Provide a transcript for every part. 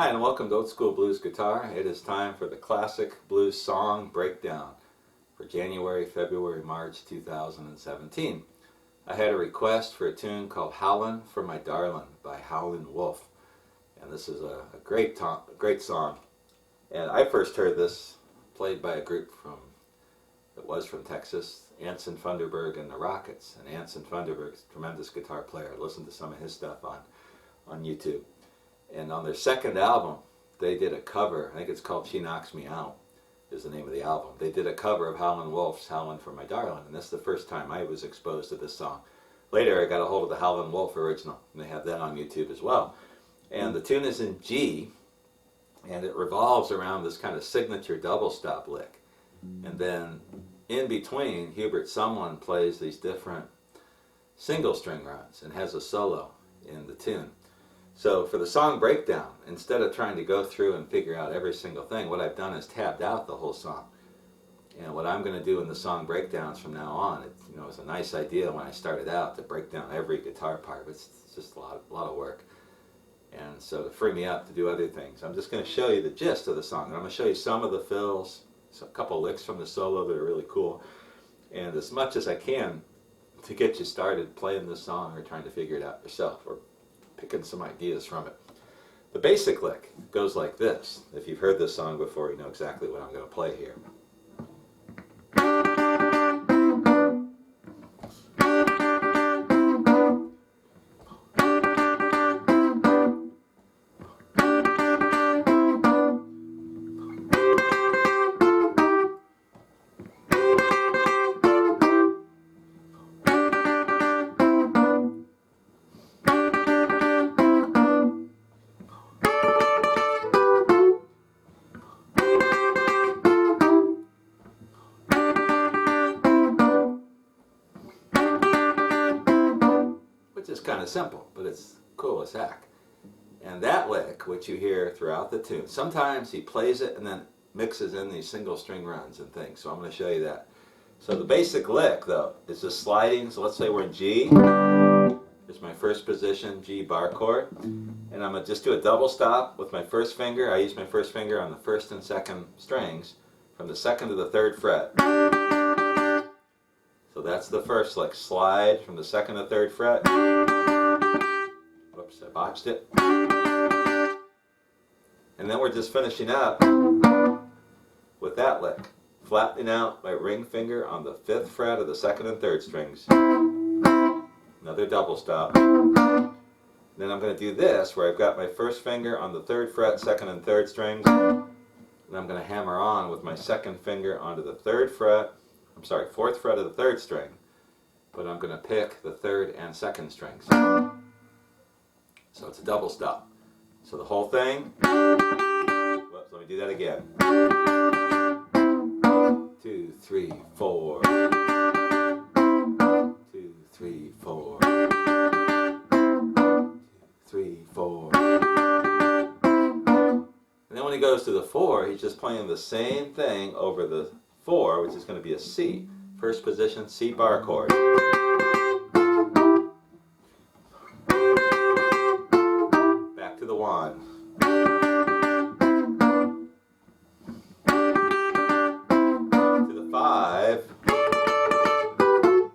Hi, and welcome to Old School Blues Guitar. It is time for the classic blues song breakdown for January, February, March 2017. I had a request for a tune called Howlin for My Darlin' by Howlin Wolf. And this is a great song. And I first heard this played by a group that was from Texas, Anson Funderburg and the Rockets. And Anson Funderburg's a tremendous guitar player. I listened to some of his stuff on YouTube. And on their second album, they did a cover. I think it's called She Knocks Me Out, is the name of the album. They did a cover of Howlin Wolf's Howlin for My Darlin', and this is the first time I was exposed to this song. Later, I got a hold of the Howlin Wolf original, and they have that on YouTube as well. And the tune is in G, and it revolves around this kind of signature double stop lick. And then in between, Hubert Sumlin plays these different single string runs and has a solo in the tune. So for the song breakdown, instead of trying to go through and figure out every single thing, what I've done is tabbed out the whole song. And what I'm going to do in the song breakdowns from now on, it was a nice idea when I started out to break down every guitar part, but it's just a lot of work. And so to free me up to do other things, I'm just going to show you the gist of the song. And I'm going to show you some of the fills, a couple licks from the solo that are really cool, and as much as I can to get you started playing this song or trying to figure it out yourself, or picking some ideas from it. The basic lick goes like this. If you've heard this song before, you know exactly what I'm going to play here. Which is kind of simple, but it's cool as heck. And that lick, which you hear throughout the tune, sometimes he plays it and then mixes in these single string runs and things, so I'm going to show you that. So the basic lick, though, is just sliding. So let's say we're in G. Here's my first position, G bar chord. And I'm going to just do a double stop with my first finger. I use my first finger on the first and second strings from the second to the third fret. So that's the first lick. Slide from the second to third fret. Whoops, I botched it. And then we're just finishing up with that lick. Flattening out my ring finger on the fifth fret of the second and third strings. Another double stop. Then I'm going to do this where I've got my first finger on the third fret, second and third strings. And I'm going to hammer on with my second finger onto the fourth fret of the third string, but I'm going to pick the third and second strings. So it's a double stop. So the whole thing, whoops, let me do that again. 2, 3, 4. 2, 3, 4. 2, 3, 4. And then when he goes to the 4, he's just playing the same thing over the 4, which is going to be a C. First position, C bar chord. Back to the 1. To the 5.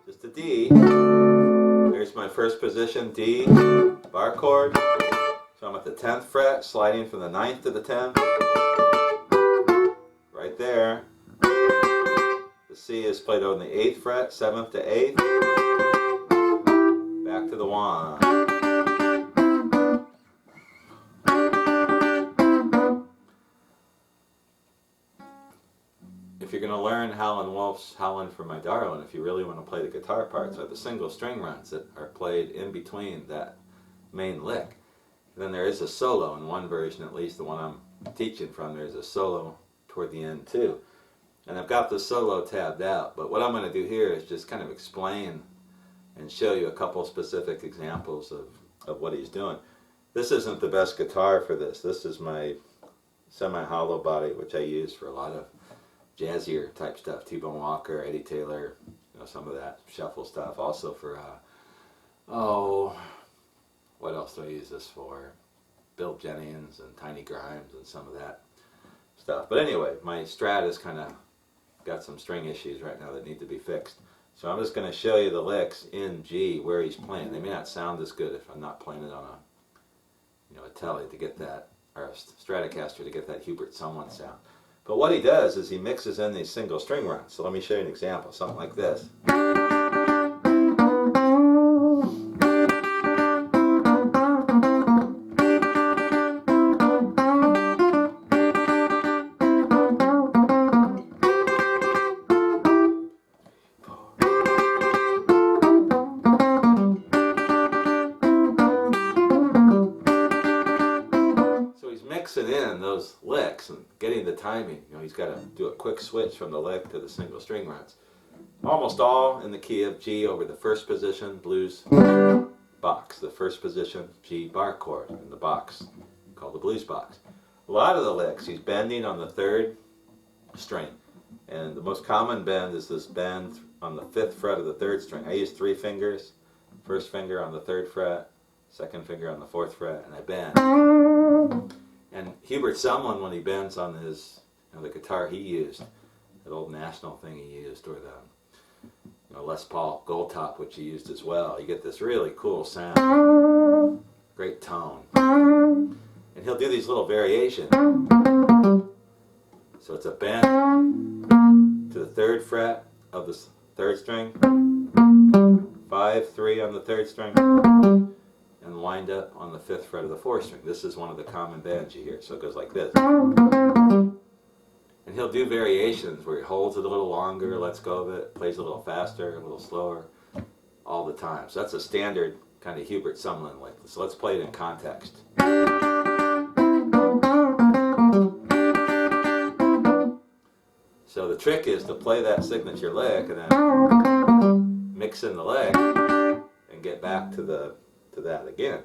Just a D. There's my first position, D bar chord. So I'm at the 10th fret, sliding from the 9th to the 10th. Right there. C is played on the 8th fret, 7th to 8th, back to the 1. If you're going to learn Howlin Wolf's Howlin for My Darlin', if you really want to play the guitar parts, are the single string runs that are played in between that main lick. And then there is a solo in one version, at least the one I'm teaching from. There's a solo toward the end too. And I've got the solo tabbed out, but what I'm going to do here is just kind of explain and show you a couple specific examples of what he's doing. This isn't the best guitar for this. This is my semi-hollow body, which I use for a lot of jazzier type stuff. T-Bone Walker, Eddie Taylor, some of that shuffle stuff. Also for, what else do I use this for? Bill Jennings and Tiny Grimes and some of that stuff. But anyway, my Strat has kind of got some string issues right now that need to be fixed. So I'm just going to show you the licks in G where he's playing. They may not sound as good if I'm not playing it on a telly to get that, or a Stratocaster to get that Hubert Sumlin sound. But what he does is he mixes in these single string runs. So let me show you an example, something like this. Mixing in those licks and getting the timing. He's got to do a quick switch from the lick to the single string runs. Almost all in the key of G over the first position blues box. The first position G bar chord in the box called the blues box. A lot of the licks he's bending on the third string, and the most common bend is this bend on the 5th fret of the 3rd string. I use 3 fingers, first finger on the 3rd fret, second finger on the 4th fret, and I bend. And Hubert Sumlin, when he bends on his, the guitar he used, that old National thing he used, or the Les Paul Gold Top, which he used as well, you get this really cool sound, great tone. And he'll do these little variations. So it's a bend to the 3rd fret of the 3rd string, 5-3 on the 3rd string, and wind up on the 5th fret of the 4th string. This is one of the common bends you hear. So it goes like this. And he'll do variations where he holds it a little longer, lets go of it, plays a little faster, a little slower, all the time. So that's a standard kind of Hubert Sumlin lick. So let's play it in context. So the trick is to play that signature lick and then mix in the lick and get back to that again.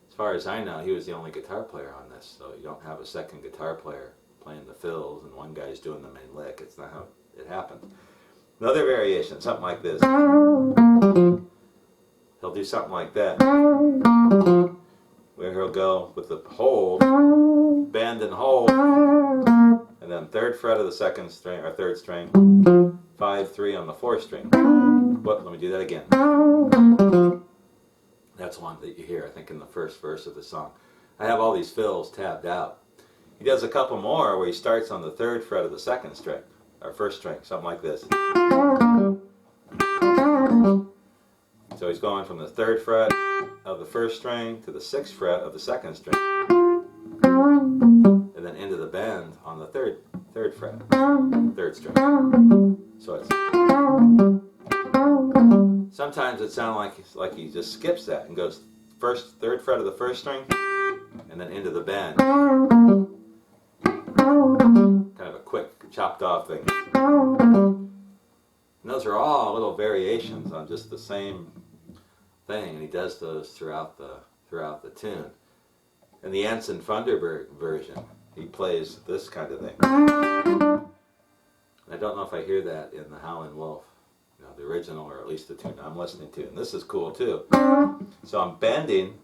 As far as I know, he was the only guitar player on this, so you don't have a second guitar player playing the fills and one guy's doing the main lick. It's not how it happened. Another variation, something like this. He'll do something like that, where he'll go with the hold, bend and hold, and then 3rd fret of the 2nd string, or 3rd string, 5-3 on the 4th string. But let me do that again. That's one that you hear, I think, in the first verse of the song. I have all these fills tabbed out. He does a couple more where he starts on the 3rd fret of the 2nd string, or 1st string, something like this. So he's going from the 3rd fret of the 1st string to the 6th fret of the 2nd string, and then into the bend on the 3rd fret, 3rd string. So it's... Sometimes it sounds like he just skips that and goes 3rd fret of the 1st string and then into the bend. Kind of a quick chopped off thing. And those are all little variations on just the same thing, and he does those throughout the tune. In the Ensign Funderburg version, he plays this kind of thing. I don't know if I hear that in the Howlin' Wolf. The original, or at least the tune I'm listening to. And this is cool too. So I'm bending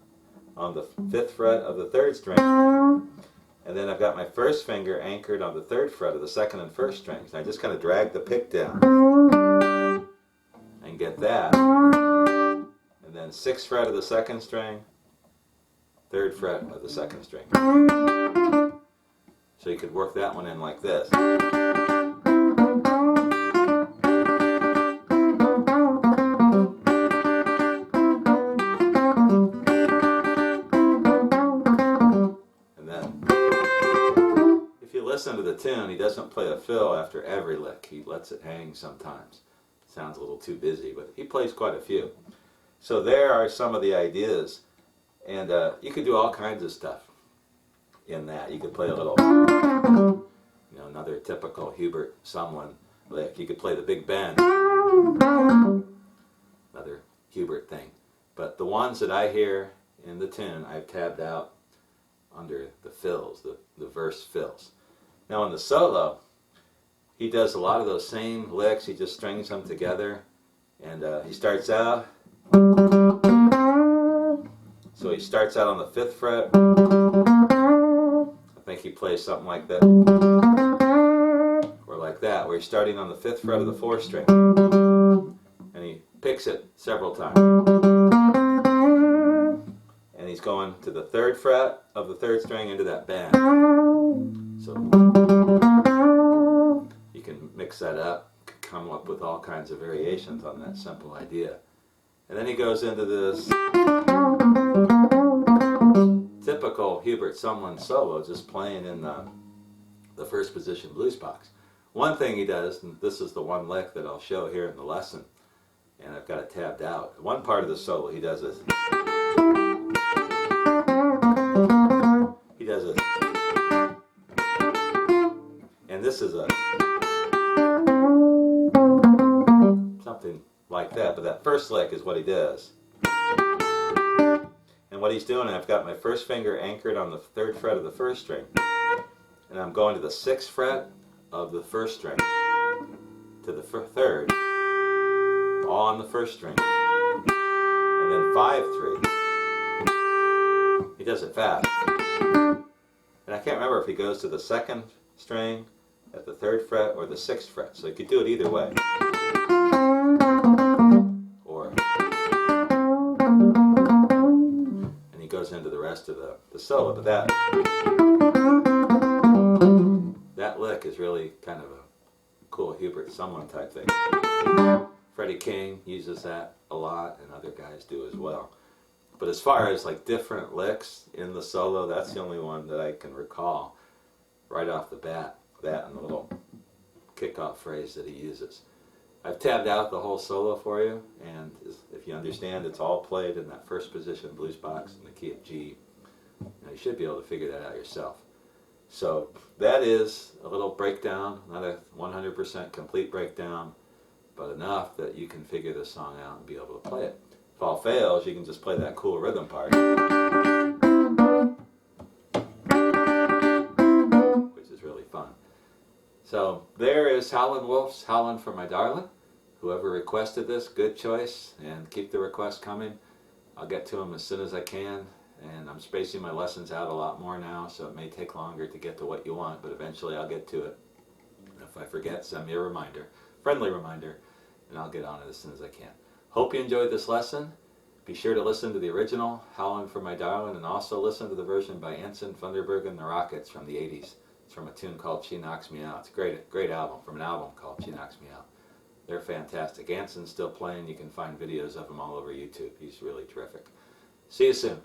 on the 5th fret of the 3rd string, and then I've got my first finger anchored on the 3rd fret of the 2nd and 1st strings. And I just kind of drag the pick down and get that. And then 6th fret of the 2nd string, 3rd fret of the 2nd string. So you could work that one in like this. Listen to the tune, he doesn't play a fill after every lick. He lets it hang sometimes. Sounds a little too busy, but he plays quite a few. So there are some of the ideas, and you could do all kinds of stuff in that. You could play a little, another typical Hubert Sumlin lick. You could play the big bend, another Hubert thing. But the ones that I hear in the tune, I've tabbed out under the fills, the verse fills. Now in the solo, he does a lot of those same licks. He just strings them together, and he starts out. So he starts out on the 5th fret, he plays something like that, or like that, where he's starting on the 5th fret of the 4th string, and he picks it several times, and he's going to the 3rd fret of the 3rd string into that bend. So you can mix that up, come up with all kinds of variations on that simple idea. And then he goes into this typical Hubert Sumlin solo, just playing in the first position blues box. One thing he does, and this is the one lick that I'll show here in the lesson, and I've got it tabbed out. One part of the solo he does is, and this is a something like that, but that first lick is what he does. And what he's doing, I've got my first finger anchored on the 3rd fret of the 1st string, and I'm going to the 6th fret of the 1st string to the 3rd, all on the 1st string, and then 5-3. He does it fast, and I can't remember if he goes to the 2nd string at the 3rd fret or the 6th fret, so you could do it either way. Or, and he goes into the rest of the solo, but that lick is really kind of a cool Hubert Sumlin type thing. Freddie King uses that a lot, and other guys do as well. But as far as like different licks in the solo, that's the only one that I can recall right off the bat. That and the little kickoff phrase that he uses. I've tabbed out the whole solo for you, and if you understand, it's all played in that first position blues box in the key of G. Now you should be able to figure that out yourself. So that is a little breakdown, not a 100% complete breakdown, but enough that you can figure this song out and be able to play it. If all fails, you can just play that cool rhythm part, which is really fun. So there is Howlin' Wolf's Howlin' for My Darlin'. Whoever requested this, good choice, and keep the requests coming. I'll get to them as soon as I can, and I'm spacing my lessons out a lot more now, so it may take longer to get to what you want, but eventually I'll get to it. And if I forget, send me a reminder, friendly reminder, and I'll get on it as soon as I can. Hope you enjoyed this lesson. Be sure to listen to the original, Howlin' for My Darlin', and also listen to the version by Anson Funderburgh and the Rockets from the 80s. It's from a tune called She Knocks Me Out. It's a great album, from an album called She Knocks Me Out. They're fantastic. Anson's still playing. You can find videos of him all over YouTube. He's really terrific. See you soon.